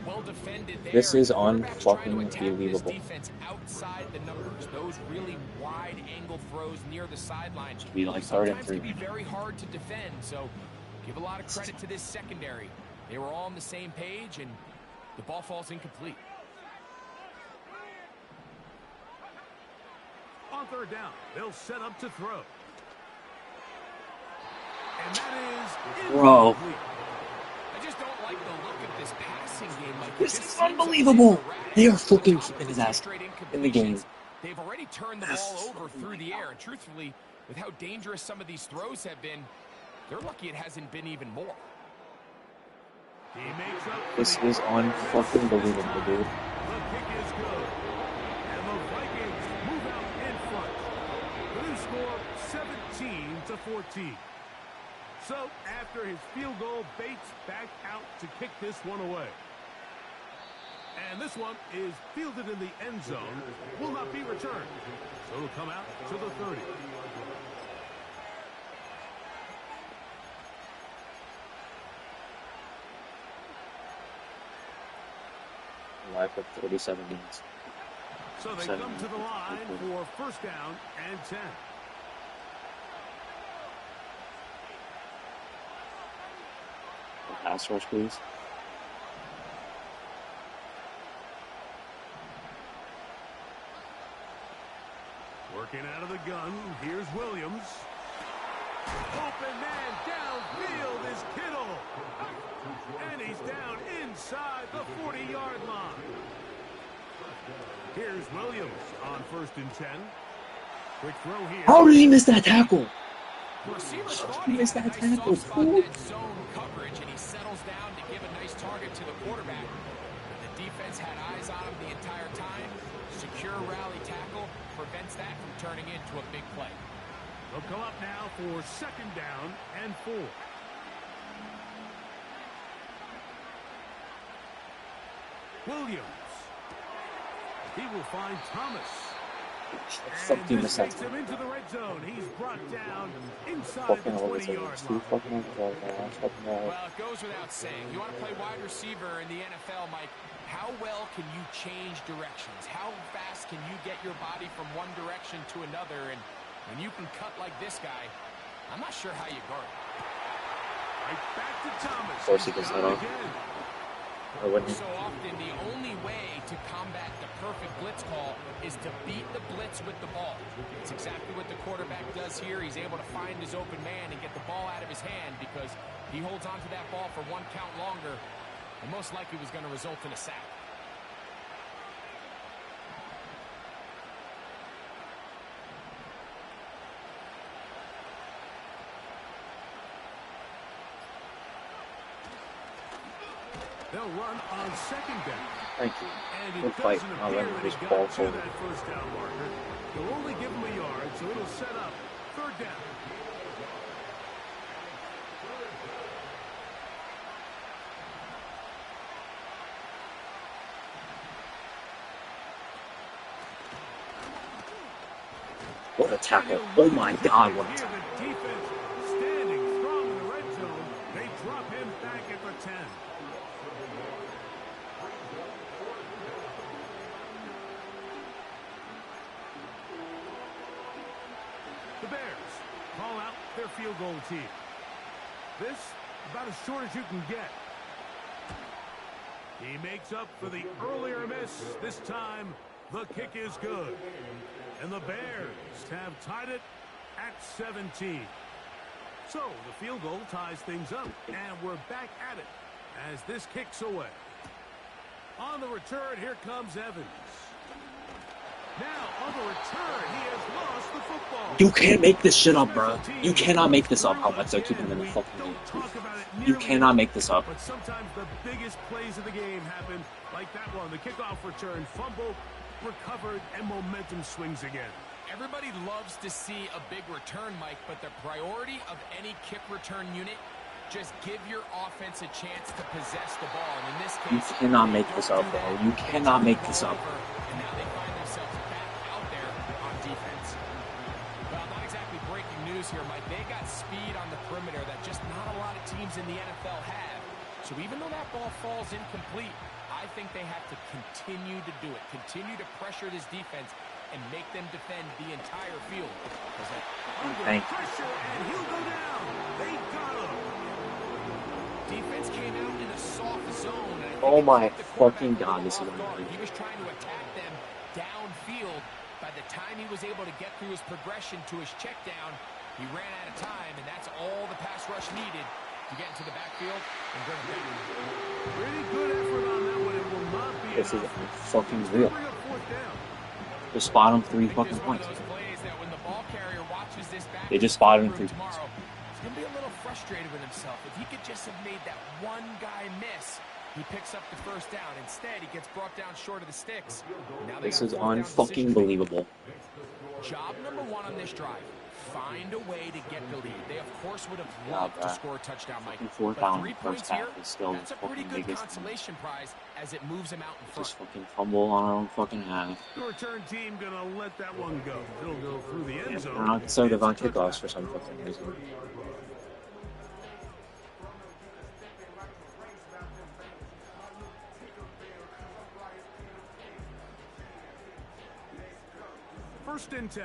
Well defended there. This is unfucking believable. Defense outside the numbers. Those really wide angle throws near the sideline. Be like third and Sometimes three. can be very hard to defend. So give a lot of credit to this secondary. They were all on the same page, and the ball falls incomplete. On third down, they'll set up to throw. And that is Bro. I just don't like the look of this passing game. Like, This is unbelievable. They are fucking keeping his ass in the game. They've already turned the ball over through the air. And truthfully, with how dangerous some of these throws have been, they're lucky it hasn't been even more. This is unfucking believable, dude. The kick is good. And the Vikings move out in front. The new score 17-14. So, after his field goal, Bates back out to kick this one away. And this one is fielded in the end zone. Will not be returned. So it'll come out to the 30. Live for 37 minutes. So they come to the line for first down and 10. Pass rush, please. Working out of the gun, here's Williams. Open man downfield is Kittle. And he's down inside the 40-yard line. Here's Williams on first and 10. Quick throw here. How did he miss that tackle? The receiver thought He he missed had a that nice tackle, soft spot in too. that zone coverage, and he settles down to give a nice target to the quarterback. But the defense had eyes on him the entire time. Secure rally tackle prevents that from turning into a big play. They'll come up now for second down and 4. Williams. He will find Thomas. Fuck you, And miss this that takes him into the red zone. He's brought down inside fucking the all this 20-yard two line. fucking overalls, man. Fucking Well, it goes without saying. You want to play wide receiver in the NFL, Mike, how well can you change directions? How fast can you get your body from one direction to another? And when you can cut like this guy, I'm not sure how you guard it. Right back to Thomas. Of course he gets that off. I wouldn't. So often, the only way to combat the perfect blitz call is to beat the blitz with the ball. It's exactly what the quarterback does here. He's able to find his open man and get the ball out of his hand because he holds onto that ball for one count longer and most likely was going to result in a sack. They'll run on second down. Thank you. And Good it fight. doesn't I'll appear let that this he ball got to forward. that first down marker. They'll only give him a yard, so it'll set up third down. What a tackle. Oh my God, what a tackle. The defense standing strong in the red zone. They drop him back at the 10. The Bears call out their field goal team. This, about as short as you can get. He makes up for the earlier miss. This time, the kick is good. And the Bears have tied it at 17. So the field goal ties things up, and we're back at it as this kicks away. On the return, here comes Evans. Now, on the return, he has lost the football. You can't make this shit up, bro. You cannot make this up how much they're keeping him in the fucking game. You cannot make this up. But sometimes the biggest plays of the game happen like that one. The kickoff return, fumble, recovered, and momentum swings again. Everybody loves to see a big return, Mike, but the priority of any kick return unit, just give your offense a chance to possess the ball. And in this case, you cannot make this up, bro. You cannot make this up. And now they find themselves back out there on defense. Well, not exactly breaking news here, Mike. They got speed on the perimeter that just not a lot of teams in the NFL have. So even though that ball falls incomplete, I think they have to continue to do it. Continue to pressure this defense and make them defend the entire field. Thank you. Pressure, and he'll go down. They got him. Defense came out in a soft zone. Oh my fucking god, this is amazing. He was trying to attack them downfield. By the time he was able to get through his progression to his check down, he ran out of time, and that's all the pass rush needed to get into the backfield and bring it down. Pretty good effort on that one. It will not be This is enough. fucking real. Bring up fourth down. Just spot him 3 fucking points. They just spotted him 3 points. He's going to be a little frustrated with himself. If he could just have made that one guy miss, he picks up the first down. Instead, he gets brought down short of the sticks. Now This is unfucking believable. Job number 1 on this drive. Find a way to get the lead. They, of course, would have loved to score a touchdown, Mike. Fourth But down 3 in the points first half here, is still that's a pretty fucking good biggest. consolation prize as it moves him out in front. Just fucking fumble on our own fucking half. The return team gonna let that one go. It'll go through the end zone. They're not conservative on kickoffs for some fucking reason. First and 10.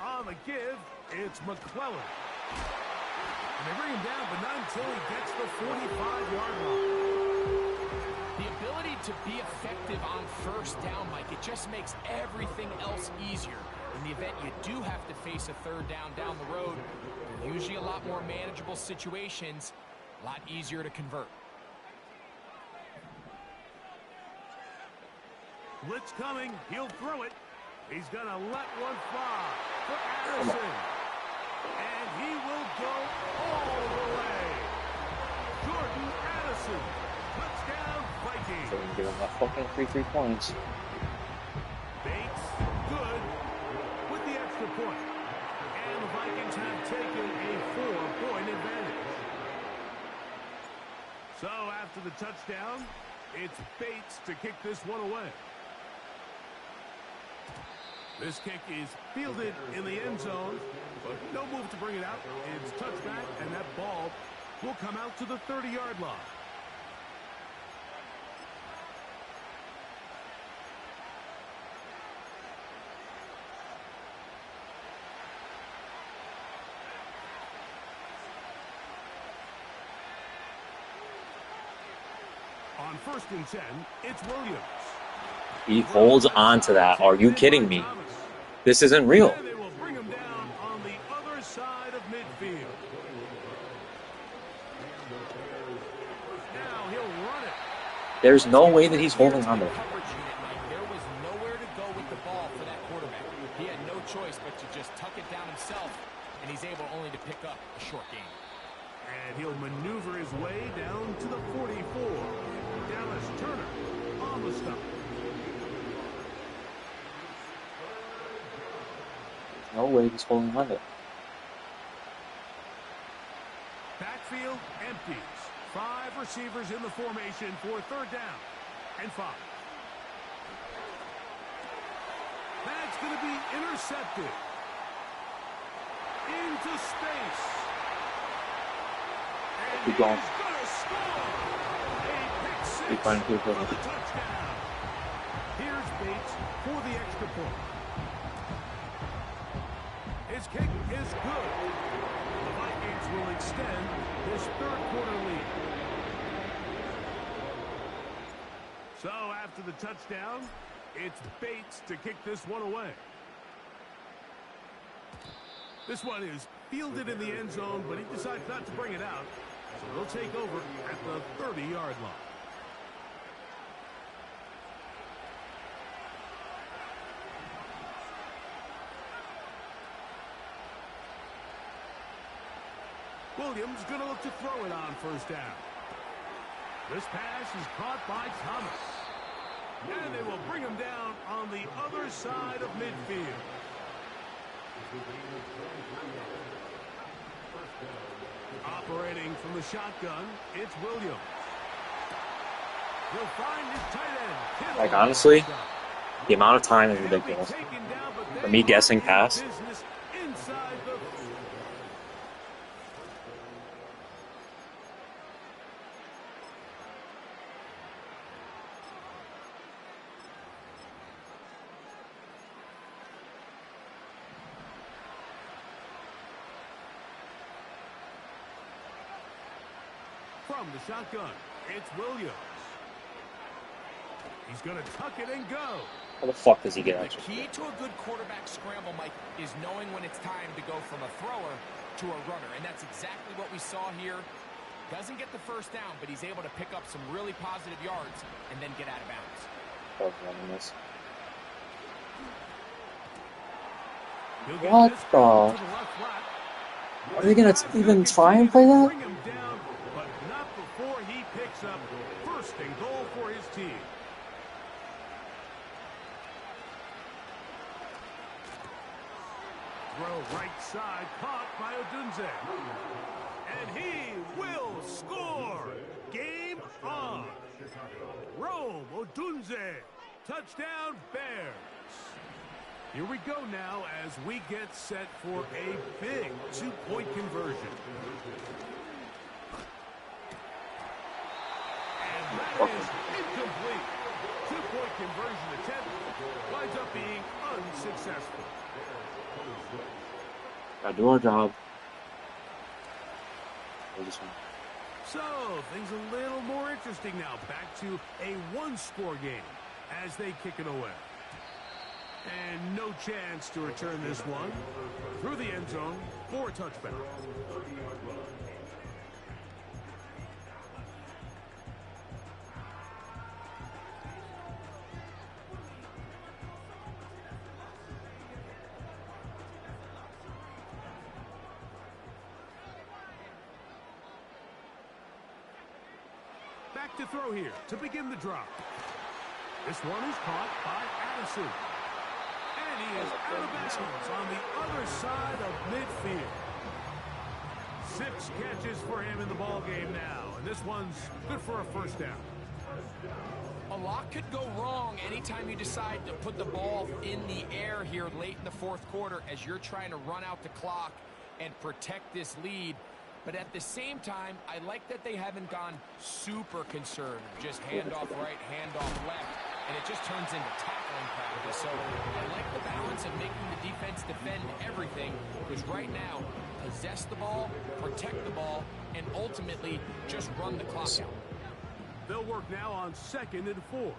On the give, it's McClellan. And they bring him down, but not until he gets the 45-yard line. The ability to be effective on first down, Mike, it just makes everything else easier. In the event you do have to face a third down the road, they're usually a lot more manageable situations, a lot easier to convert. Blitz coming. He'll throw it. He's going to let one fly for Addison. And he will go all the way. Jordan Addison. Touchdown, Vikings. So we can give him that fucking 3 points. Bates, good, with the extra point. And the Vikings have taken a 4-point advantage. So after the touchdown, it's Bates to kick this one away. This kick is fielded in the end zone, but no move to bring it out. It's touchback, and that ball will come out to the 30-yard line. On first and 10, it's Williams. He holds on to that. Are you kidding me? This isn't real. And they will bring him down on the other side of midfield. Now he'll run it. There's no way that he's holding on to it. There was nowhere to go with the ball for that quarterback. He had no choice but to just tuck it down himself, and he's able only to pick up a short gain. And he'll maneuver his way down to the 44. Dallas Turner on the stop. No way he's holding on to it. Backfield empties. 5 receivers in the formation for third down and 5. That's going to be intercepted. Into space. And Keep going. he's going to score. A pick 6 Keep going, keep going. for the touchdown. Here's Bates for the extra point. His kick is good. The Vikings will extend this third-quarter lead. So after the touchdown, It's Bates to kick this one away. This one is fielded in the end zone, but he decides not to bring it out. So they'll take over at the 30-yard line. Williams going to look to throw it on first down. This pass is caught by Thomas. And they will bring him down on the other side of midfield. Operating from the shotgun, it's Williams. He'll find his tight end. Like, honestly, the amount of time is ridiculous. For me guessing pass. From the shotgun, it's Williams. He's going to tuck it and go. How the fuck does he get out? The key to a good quarterback scramble, Mike, is knowing when it's time to go from a thrower to a runner. And that's exactly what we saw here. Doesn't get the first down, but he's able to pick up some really positive yards and then get out of bounds. What the? Are they going to even try and play that? But not before he picks up first and goal for his team. Throw right side, caught by Odunze. And he will score. Game on. Rome Odunze. Touchdown Bears. Here we go now as we get set for a big two-point conversion. And that is incomplete. Two-point conversion attempt winds up being unsuccessful. Gotta do our job. So, things a little more interesting now. Back to a one-score game as they kick it away. And no chance to return this one through the end zone for a touchback. Back to throw here to begin the drop. This one is caught by Addison. And he is out of bounds on the other side of midfield. 6 catches for him in the ball game now. And this one's good for a first down. A lot could go wrong anytime you decide to put the ball in the air here late in the fourth quarter as you're trying to run out the clock and protect this lead. But at the same time, I like that they haven't gone super conservative. Just handoff right, handoff left, and it just turns into tackling practice. So I like the balance of making the defense defend everything, because right now, possess the ball, protect the ball, and ultimately just run the clock out. They'll work now on 2nd and 4.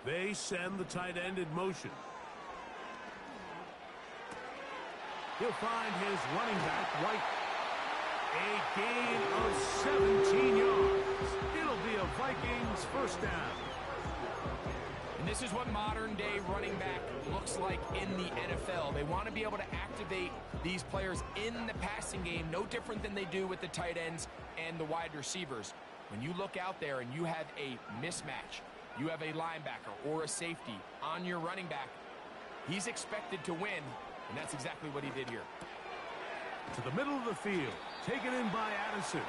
They send the tight end in motion. He'll find his running back, White. A gain of 17 yards. It'll be a Vikings first down. And this is what modern-day running back looks like in the NFL. They want to be able to activate these players in the passing game, no different than they do with the tight ends and the wide receivers. When you look out there and you have a mismatch, you have a linebacker or a safety on your running back, he's expected to win, and that's exactly what he did here. To the middle of the field, taken in by Addison.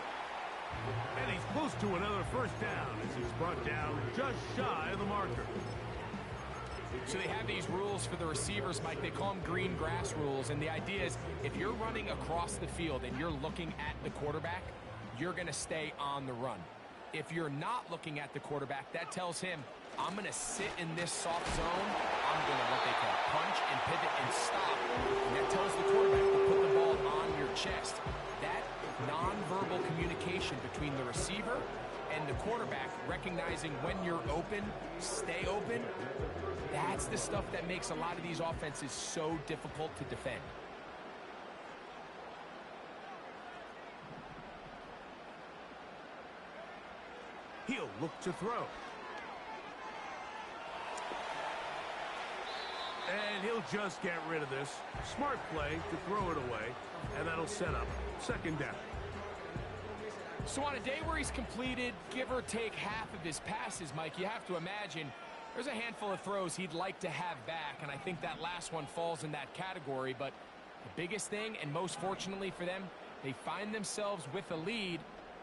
And he's close to another first down as he's brought down just shy of the marker. So they have these rules for the receivers, Mike. They call them green grass rules, and the idea is if you're running across the field and you're looking at the quarterback, you're going to stay on the run. If you're not looking at the quarterback, that tells him, I'm going to sit in this soft zone. I'm going to what they call punch and pivot and stop. And that tells the quarterback to put the ball on your chest. communication between the receiver and the quarterback, recognizing when you're open, stay open. That's the stuff that makes a lot of these offenses so difficult to defend. He'll look to throw. And he'll just get rid of this. Smart play to throw it away, and that'll set up second down. So on a day where he's completed, give or take half of his passes, Mike, you have to imagine there's a handful of throws he'd like to have back, and I think that last one falls in that category. But the biggest thing, and most fortunately for them, they find themselves with a lead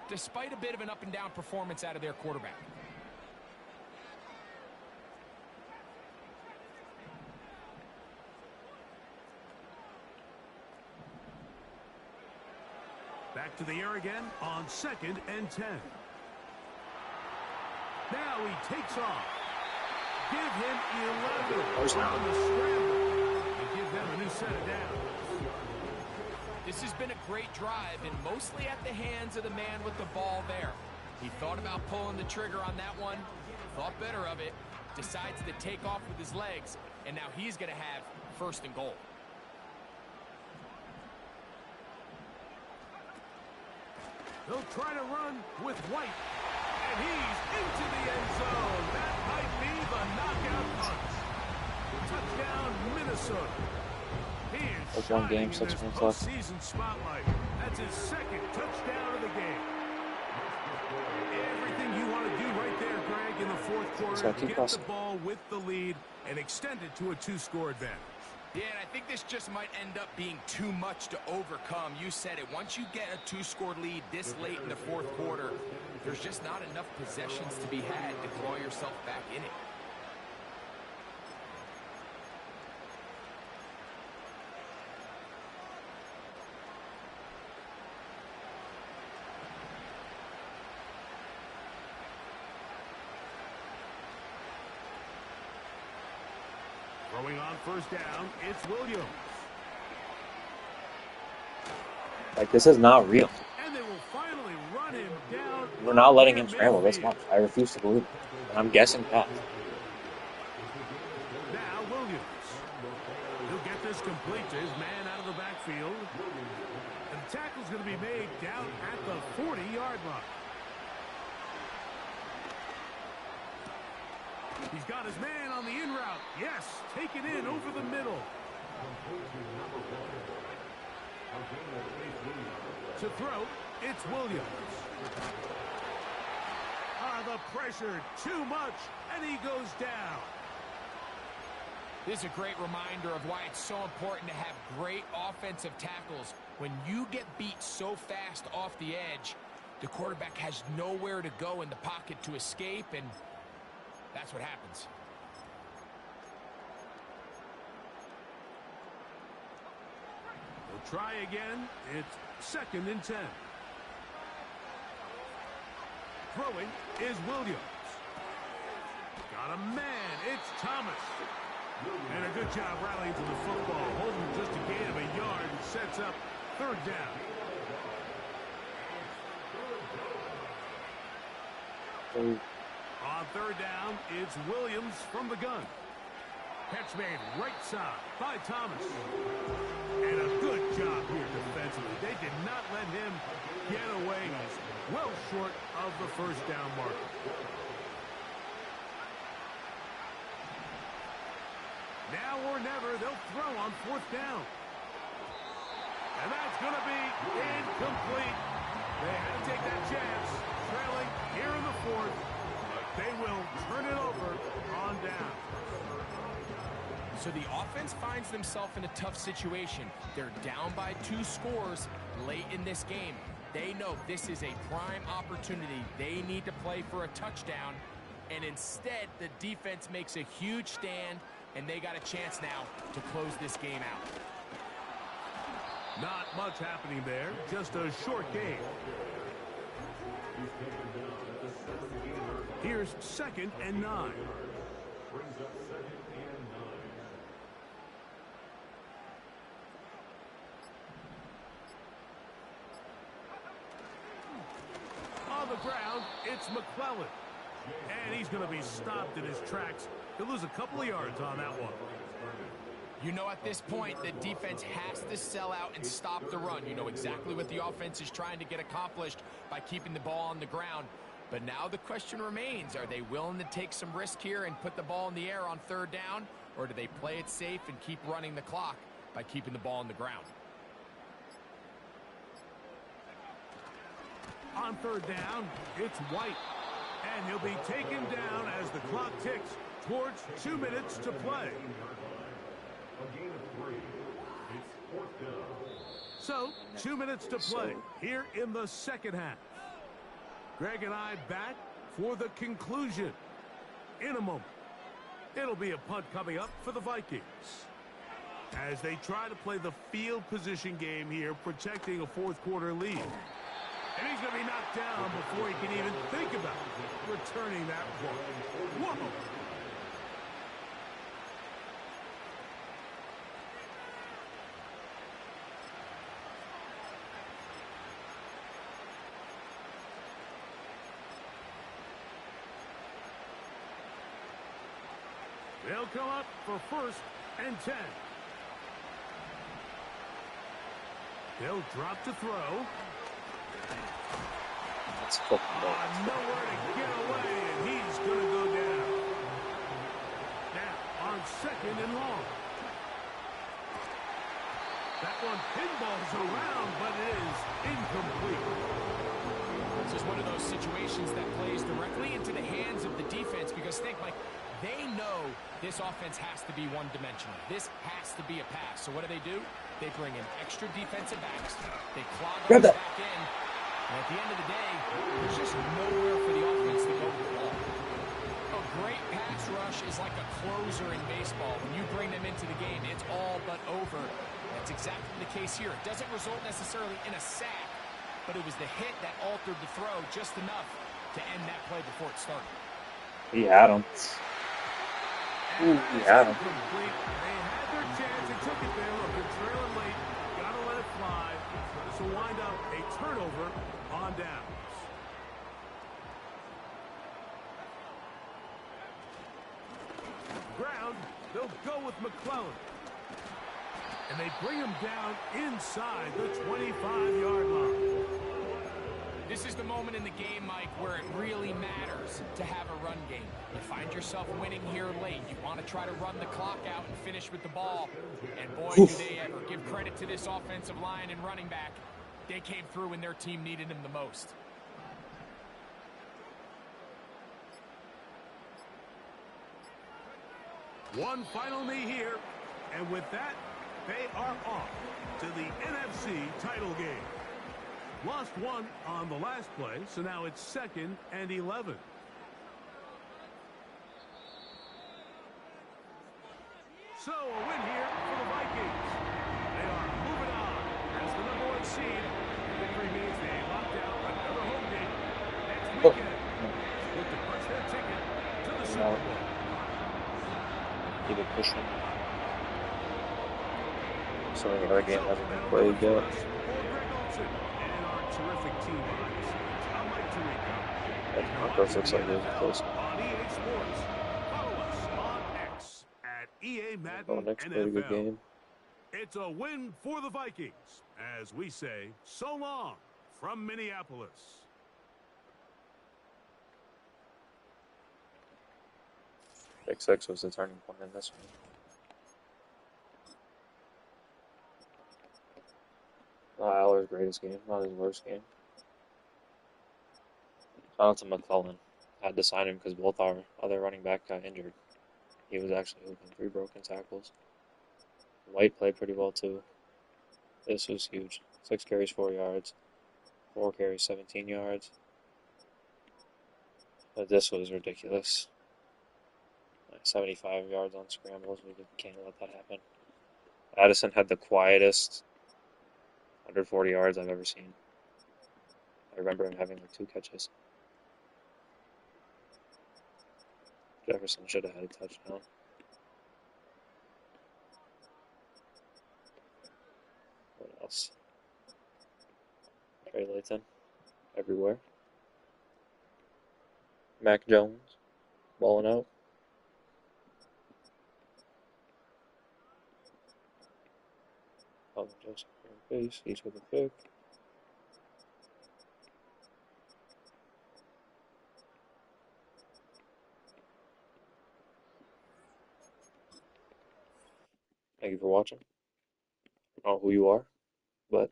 despite a bit of an up-and-down performance out of their quarterback. Back to the air again on 2nd and 10. Now he takes off. Give him 11 on the scramble and give them a new set of downs. This has been a great drive, and mostly at the hands of the man with the ball there. He thought about pulling the trigger on that one, thought better of it, decides to take off with his legs, and now he's going to have 1st and goal. They'll try to run with White, and he's into the end zone. That might be the knockout punch. Touchdown, Minnesota. He is That's one game, 6 minutes left. Season spotlight. That's his 2nd touchdown of the game. Everything you want to do right there, Greg, in the 4th quarter, get the ball with the lead and extend it to a 2-score advantage. Yeah, and I think this just might end up being too much to overcome. You said it. Once you get a 2-score lead this late in the 4th quarter, there's just not enough possessions to be had to claw yourself back in it. Throwing on 1st down, it's Williams. Like, this is not real. And they will finally run him down. We're not letting him scramble this much. I refuse to believe it. And I'm guessing pass. Now Williams. He'll get this complete to his man out of the backfield. And the tackle's going to be made down at the 40-yard line. He's got his man on the in route. Yes, taken in over the middle. To throw, it's Williams. The pressure, too much, and he goes down. This is a great reminder of why it's so important to have great offensive tackles. When you get beat so fast off the edge, the quarterback has nowhere to go in the pocket to escape, and that's what happens. We'll try again. It's 2nd and 10. Throwing is Williams. Got a man. It's Thomas. And a good job rallying to the football. Holding just a gain of a yard and sets up 3rd down. On 3rd down, it's Williams from the gun. Catch made right side by Thomas. And a good job here defensively. They did not let him get away. He's well short of the 1st down marker. Now or never, they'll throw on 4th down. And that's going to be incomplete. They had to take that chance. Trailing here in the 4th. They will turn it over on down. So the offense finds themselves in a tough situation. They're down by 2 scores late in this game. They know this is a prime opportunity. They need to play for a touchdown. And instead, the defense makes a huge stand, and they got a chance now to close this game out. Not much happening there. Just a short game. Here's 2nd and 9. ground, it's McClellan. And he's going to be stopped in his tracks. He'll lose a couple of yards on that one. You know, at this point, the defense has to sell out and stop the run. You know exactly what the offense is trying to get accomplished by keeping the ball on the ground. But now the question remains, are they willing to take some risk here and put the ball in the air on third down? Or do they play it safe and keep running the clock by keeping the ball on the ground? On third down, it's White. And he'll be taken down as the clock ticks towards 2 minutes to play. So, 2 minutes to play here in the second half. Greg and I back for the conclusion in a moment. It'll be a punt coming up for the Vikings as they try to play the field position game here, protecting a fourth quarter lead. And he's going to be knocked down before he can even think about returning that ball. Whoa! They'll come up for 1st and 10. They'll drop to throw. That's football. Nowhere to get away, and he's going to go down. Now, on 2nd and long. That one pinballs around, but it is incomplete. This is one of those situations that plays directly into the hands of the defense because, think, Mike, they know this offense has to be one-dimensional. This has to be a pass. So what do? They bring in extra defensive backs. They clog them back in. And at the end of the day, there's just nowhere for the offense to go with the ball. A great pass rush is like a closer in baseball. When you bring them into the game, it's all but over. That's exactly the case here. It doesn't result necessarily in a sack, but it was the hit that altered the throw just enough to end that play before it started. He had him. Ooh, he had him. They had their chance. They took it there. Look, they're trailing late. Got to let it fly. This will wind up a turnover on downs. Ground, they'll go with McClellan. And they bring him down inside the 25-yard line. This is the moment in the game, Mike, where it really matters to have a run game. You find yourself winning here late. You want to try to run the clock out and finish with the ball. And boy, do they ever. Give credit to this offensive line and running back. They came through when their team needed him the most. One final knee here. And with that, they are off to the NFC title game. Lost one on the last play, so now it's 2nd and 11. So a win here for the Vikings. They are moving on as the #1 seed. Victory means they locked out another home game next weekend. Look to punch their ticket to the Super Bowl. Keep it pushing. Some of the other game hasn't been played yet. Terrific team behind I'm Mike Tirico. That Broncos looks like they're close. On EA Sports. Follow us on X at EA Madden Oh, next NFL. pretty good game. It's a win for the Vikings, as we say so long from Minneapolis. Pick 6 was the turning point in this one. Not Aller's greatest game, not his worst game. Shout out to McClellan. Had to sign him because both our other running back got injured. He was actually open 3 broken tackles. White played pretty well too. This was huge. 6 carries, 4 yards. 4 carries, 17 yards. But this was ridiculous. 75 yards on scrambles. We can't let that happen. Addison had the quietest 140 yards I've ever seen. I remember him having like 2 catches. Jefferson should have had a touchdown. What else? Trey Layton. Everywhere. Mac Jones, balling out. Joseph in base, he's with the pick. Thank you for watching. I don't know who you are, but